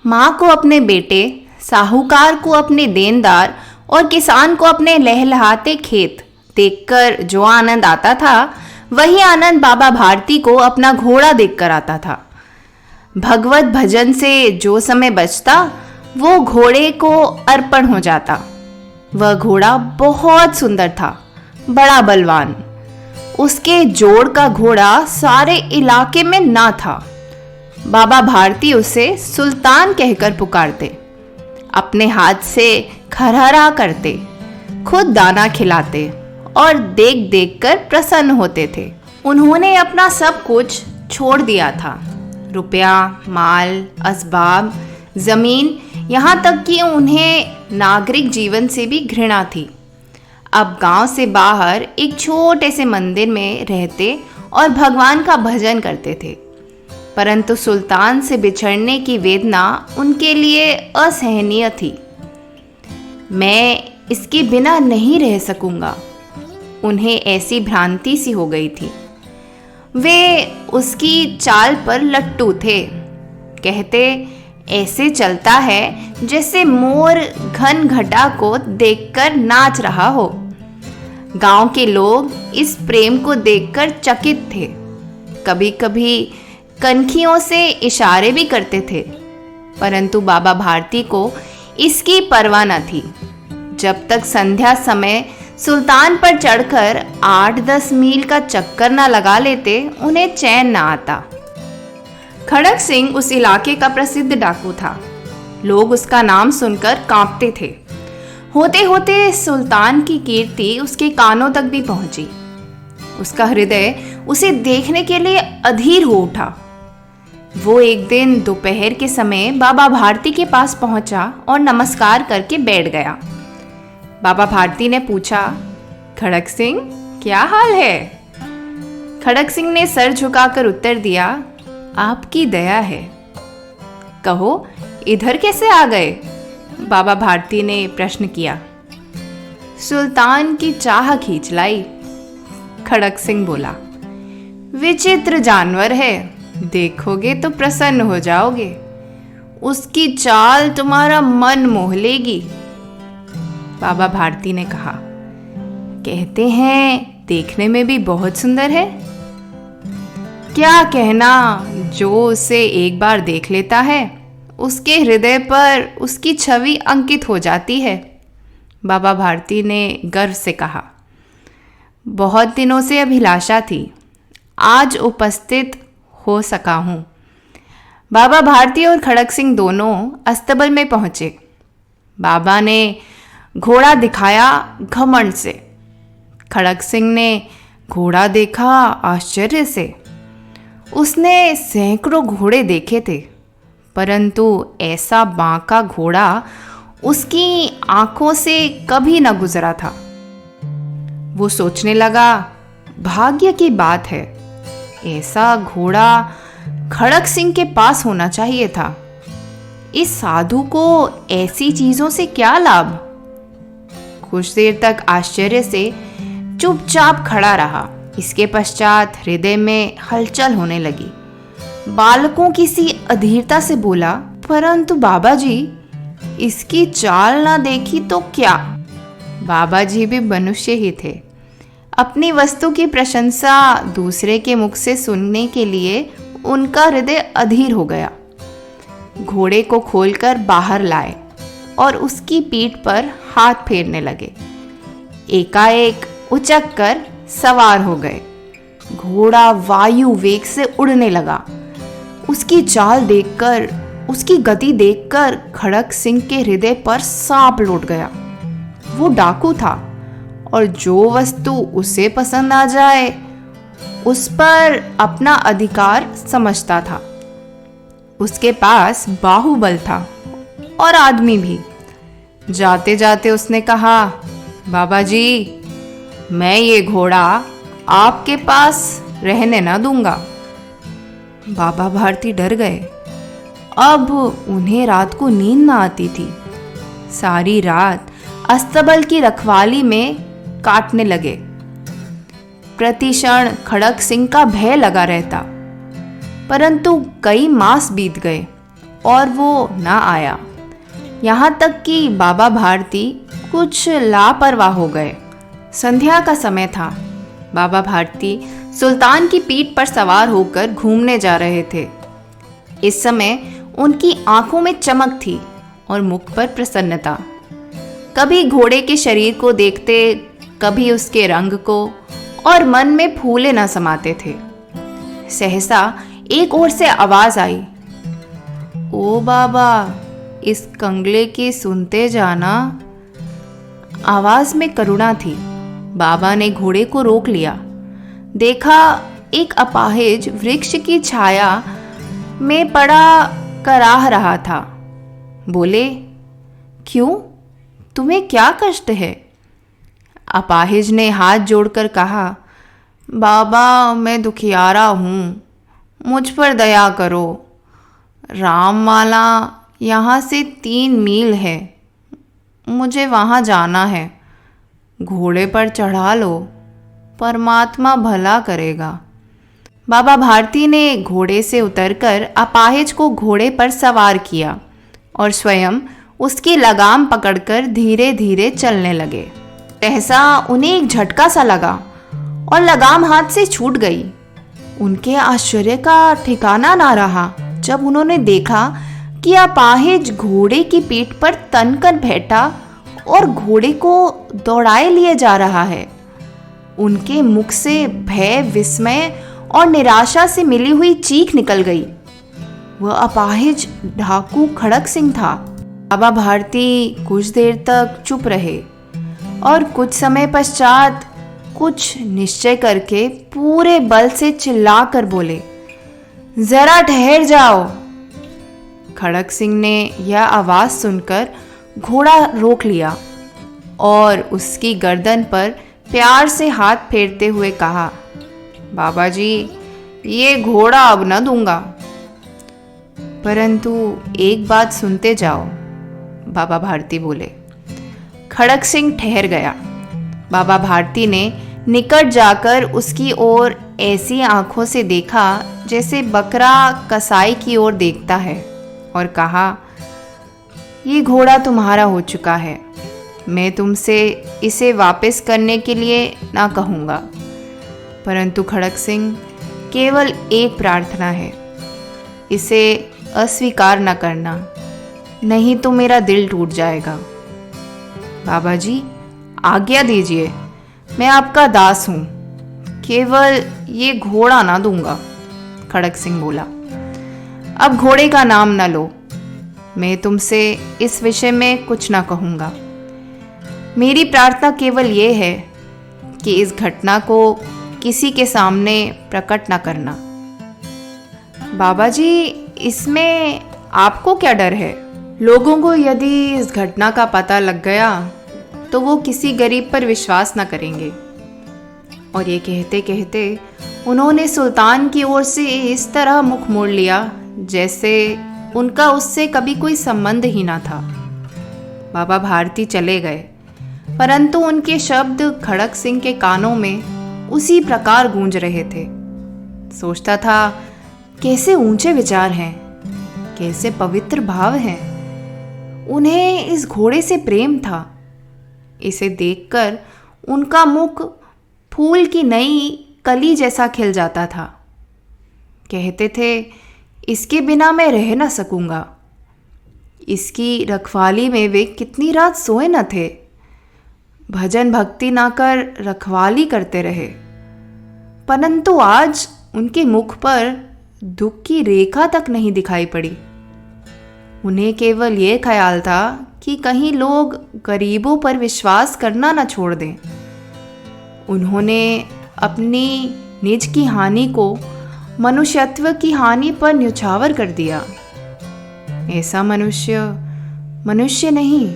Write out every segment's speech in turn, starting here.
माँ को अपने बेटे, साहूकार को अपने देनदार और किसान को अपने लहलहाते खेत देखकर जो आनंद आता था, वही आनंद बाबा भारती को अपना घोड़ा देखकर आता था। भगवत भजन से जो समय बचता वो घोड़े को अर्पण हो जाता। वह घोड़ा बहुत सुंदर था, बड़ा बलवान। उसके जोड़ का घोड़ा सारे इलाके में ना था। बाबा भारती उसे सुल्तान कहकर पुकारते, अपने हाथ से खरहरा करते, खुद दाना खिलाते और देख देख कर प्रसन्न होते थे। उन्होंने अपना सब कुछ छोड़ दिया था, रुपया, माल, असबाब, जमीन, यहाँ तक कि उन्हें नागरिक जीवन से भी घृणा थी। अब गांव से बाहर एक छोटे से मंदिर में रहते और भगवान का भजन करते थे, परंतु सुल्तान से बिछड़ने की वेदना उनके लिए असहनीय थी। मैं इसके बिना नहीं रह सकूंगा, उन्हें ऐसी भ्रांति सी हो गई थी। वे उसकी चाल पर लट्टू थे। कहते, ऐसे चलता है जैसे मोर घन घटा को देखकर नाच रहा हो। गांव के लोग इस प्रेम को देखकर चकित थे। कभी कभी कनखियों से इशारे भी करते थे, परंतु बाबा भारती को इसकी परवाह न थी। जब तक संध्या समय सुल्तान पर चढ़कर 8-10 मील का चक्कर न लगा लेते, उन्हें चैन न आता। खड़क सिंह उस इलाके का प्रसिद्ध डाकू था। लोग उसका नाम सुनकर कांपते थे। होते होते सुल्तान की कीर्ति उसके कानों तक भी पहुंची। उसका हृदय उसे देखने के लिए अधीर हो उठा। वो एक दिन दोपहर के समय बाबा भारती के पास पहुंचा और नमस्कार करके बैठ गया। बाबा भारती ने पूछा, खड़क सिंह, क्या हाल है? खड़क सिंह ने सर झुकाकर उत्तर दिया, आपकी दया है। कहो, इधर कैसे आ गए? बाबा भारती ने प्रश्न किया। सुल्तान की चाह खींच लाई, खड़क सिंह बोला। विचित्र जानवर है, देखोगे तो प्रसन्न हो जाओगे। उसकी चाल तुम्हारा मन मोह लेगी। बाबा भारती ने कहा, कहते हैं देखने में भी बहुत सुंदर है। क्या कहना, जो उसे एक बार देख लेता है उसके हृदय पर उसकी छवि अंकित हो जाती है। बाबा भारती ने गर्व से कहा, बहुत दिनों से अभिलाषा थी, आज उपस्थित हो सका हूँ। बाबा भारती और खड़क सिंह दोनों अस्तबल में पहुंचे। बाबा ने घोड़ा दिखाया घमंड से। खड़क सिंह ने घोड़ा देखा आश्चर्य से। उसने सैकड़ों घोड़े देखे थे, परंतु ऐसा बांका घोड़ा उसकी आंखों से कभी न गुजरा था। वो सोचने लगा, भाग्य की बात है, ऐसा घोड़ा खड़क सिंह के पास होना चाहिए था। इस साधु को ऐसी चीजों से क्या लाभ? कुछ देर तक आश्चर्य से चुपचाप खड़ा रहा। इसके पश्चात हृदय में हलचल होने लगी। बालकों की सी अधीरता से बोला, परंतु बाबा जी, इसकी चाल ना देखी तो क्या? बाबा जी भी मनुष्य ही थे। अपनी वस्तु की प्रशंसा दूसरे के मुख से सुनने के लिए उनका हृदय अधीर हो गया। घोड़े को खोलकर बाहर लाए और उसकी पीठ पर हाथ फेरने लगे। एकाएक उचक कर सवार हो गए। घोड़ा वायु वेग से उड़ने लगा। उसकी चाल देखकर, उसकी गति देखकर खड़क सिंह के हृदय पर सांप लौट गया। वो डाकू था और जो वस्तु उसे पसंद आ जाए उस पर अपना अधिकार समझता था। उसके पास बाहुबल था और आदमी भी। जाते जाते उसने कहा, बाबा जी, मैं ये घोड़ा आपके पास रहने ना दूंगा। बाबा भारती डर गए। अब उन्हें रात को नींद ना आती थी। सारी रात अस्तबल की रखवाली में काटने लगे। प्रतिक्षण खड़क सिंह का भय लगा रहता, परंतु कई मास बीत गए। और वो ना आया। यहाँ तक कि बाबा भारती कुछ लापरवाह हो गए। संध्या का समय था। बाबा भारती सुल्तान की पीठ पर सवार होकर घूमने जा रहे थे। इस समय उनकी आंखों में चमक थी और मुख पर प्रसन्नता। कभी घोड़े के शरीर को देखते, कभी उसके रंग को, और मन में फूले न समाते थे। सहसा एक ओर से आवाज आई, ओ बाबा, इस कंगले की सुनते जाना। आवाज में करुणा थी। बाबा ने घोड़े को रोक लिया। देखा एक अपाहिज वृक्ष की छाया में पड़ा कराह रहा था। बोले, क्यों, तुम्हें क्या कष्ट है? अपाहिज ने हाथ जोड़कर कहा, बाबा, मैं दुखियारा हूँ, मुझ पर दया करो। राममाला यहाँ से 3 मील है, मुझे वहाँ जाना है। घोड़े पर चढ़ा लो, परमात्मा भला करेगा। बाबा भारती ने घोड़े से उतरकर अपाहिज को घोड़े पर सवार किया और स्वयं उसकी लगाम पकड़कर धीरे धीरे चलने लगे। सहसा उन्हें एक झटका सा लगा और लगाम हाथ से छूट गई। उनके आश्चर्य का ठिकाना ना रहा जब उन्होंने देखा कि अपाहिज घोड़े की पीठ पर तनकर बैठा और घोड़े को दौड़ाए लिए जा रहा है। उनके मुख से भय, विस्मय और निराशा से मिली हुई चीख निकल गई। वह अपाहिज डाकू खड़क सिंह था। बाबा भारती कुछ देर तक चुप रहे और कुछ समय पश्चात कुछ निश्चय करके पूरे बल से चिल्लाकर बोले, जरा ठहर जाओ। खड़क सिंह ने यह आवाज सुनकर घोड़ा रोक लिया और उसकी गर्दन पर प्यार से हाथ फेरते हुए कहा, बाबा जी, ये घोड़ा अब न दूंगा। परंतु एक बात सुनते जाओ, बाबा भारती बोले। खड़क सिंह ठहर गया। बाबा भारती ने निकट जाकर उसकी ओर ऐसी आंखों से देखा जैसे बकरा कसाई की ओर देखता है और कहा, ये घोड़ा तुम्हारा हो चुका है, मैं तुमसे इसे वापस करने के लिए ना कहूँगा। परंतु खड़क सिंह, केवल एक प्रार्थना है, इसे अस्वीकार न करना, नहीं तो मेरा दिल टूट जाएगा। बाबा जी, आज्ञा दीजिए, मैं आपका दास हूँ, केवल ये घोड़ा ना दूंगा। खड़क सिंह बोला, अब घोड़े का नाम न लो, मैं तुमसे इस विषय में कुछ ना कहूँगा। मेरी प्रार्थना केवल ये है कि इस घटना को किसी के सामने प्रकट ना करना। बाबा जी, इसमें आपको क्या डर है? लोगों को यदि इस घटना का पता लग गया तो वो किसी गरीब पर विश्वास ना करेंगे। और ये कहते कहते उन्होंने सुल्तान की ओर से इस तरह मुख मोड़ लिया जैसे उनका उससे कभी कोई संबंध ही ना था। बाबा भारती चले गए, परंतु उनके शब्द खड़क सिंह के कानों में उसी प्रकार गूंज रहे थे। सोचता था, कैसे ऊंचे विचार हैं, कैसे पवित्र भाव हैं। उन्हें इस घोड़े से प्रेम था। इसे देखकर उनका मुख फूल की नई कली जैसा खिल जाता था। कहते थे, इसके बिना मैं रह न सकूंगा। इसकी रखवाली में वे कितनी रात सोए न थे। भजन भक्ति ना कर रखवाली करते रहे, परंतु आज उनके मुख पर दुख की रेखा तक नहीं दिखाई पड़ी। उन्हें केवल ये ख्याल था कि कहीं लोग गरीबों पर विश्वास करना न छोड़ दें। उन्होंने अपनी निज की हानि को मनुष्यत्व की हानि पर न्यौछावर कर दिया। ऐसा मनुष्य मनुष्य नहीं,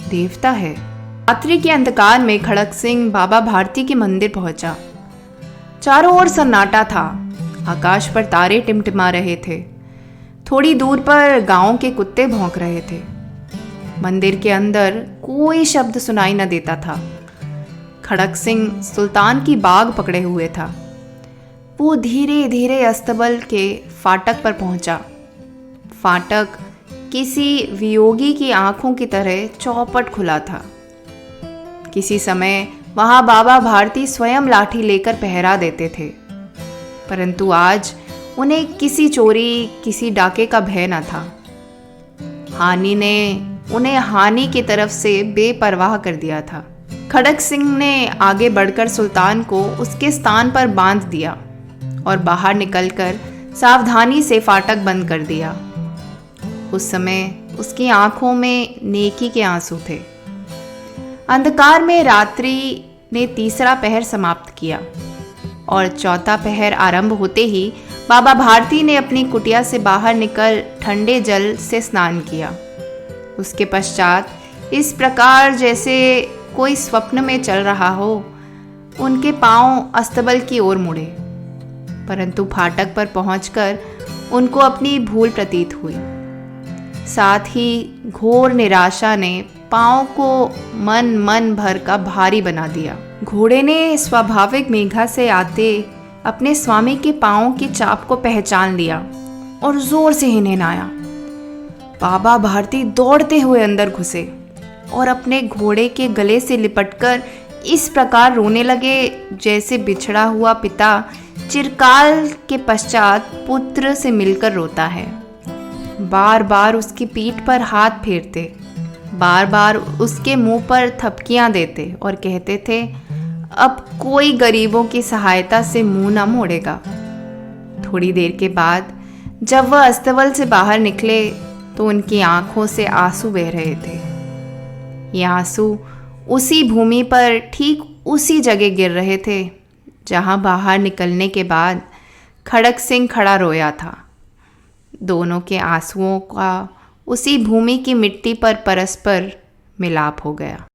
देवता है। रात्रि के अंधकार में खड़क सिंह बाबा भारती के मंदिर पहुंचा। चारों ओर सन्नाटा था। आकाश पर तारे टिमटिमा रहे थे। थोड़ी दूर पर गांव के कुत्ते भौंक रहे थे। मंदिर के अंदर कोई शब्द सुनाई न देता था। खड़क सिंह सुल्तान की बाग पकड़े हुए था। वो धीरे धीरे अस्तबल के फाटक पर पहुंचा। फाटक किसी वियोगी की आंखों की तरह चौपट खुला था। किसी समय वहां बाबा भारती स्वयं लाठी लेकर पहरा देते थे, परंतु आज उन्हें किसी चोरी, किसी डाके का भय न था। हानि ने उन्हें हानि की तरफ से बेपरवाह कर दिया था। खड़क सिंह ने आगे बढ़कर सुल्तान को उसके स्थान पर बांध दिया और बाहर निकलकर सावधानी से फाटक बंद कर दिया। उस समय उसकी आंखों में नेकी के आंसू थे। अंधकार में रात्रि ने तीसरा पहर समाप्त किया और चौथा पहर आरंभ होते ही बाबा भारती ने अपनी कुटिया से बाहर निकल ठंडे जल से स्नान किया। उसके पश्चात इस प्रकार जैसे कोई स्वप्न में चल रहा हो, उनके पांव अस्तबल की ओर मुड़े, परंतु फाटक पर पहुंचकर उनको अपनी भूल प्रतीत हुई। साथ ही घोर निराशा ने पांव को मन भर का भारी बना दिया। घोड़े ने स्वाभाविक मेघा से आते अपने स्वामी के पांव की चाप को पहचान लिया और जोर से हिनहिनाया। बाबा भारती दौड़ते हुए अंदर घुसे और अपने घोड़े के गले से लिपटकर इस प्रकार रोने लगे जैसे बिछड़ा हुआ पिता चिरकाल के पश्चात पुत्र से मिलकर रोता है। बार बार उसकी पीठ पर हाथ फेरते, बार बार उसके मुंह पर थपकियां देते और कहते थे, अब कोई गरीबों की सहायता से मुंह न मोड़ेगा। थोड़ी देर के बाद जब वह अस्तबल से बाहर निकले तो उनकी आंखों से आंसू बह रहे थे। ये आंसू उसी भूमि पर ठीक उसी जगह गिर रहे थे जहां बाहर निकलने के बाद खड़क सिंह खड़ा रोया था। दोनों के आंसुओं का उसी भूमि की मिट्टी पर परस्पर मिलाप हो गया।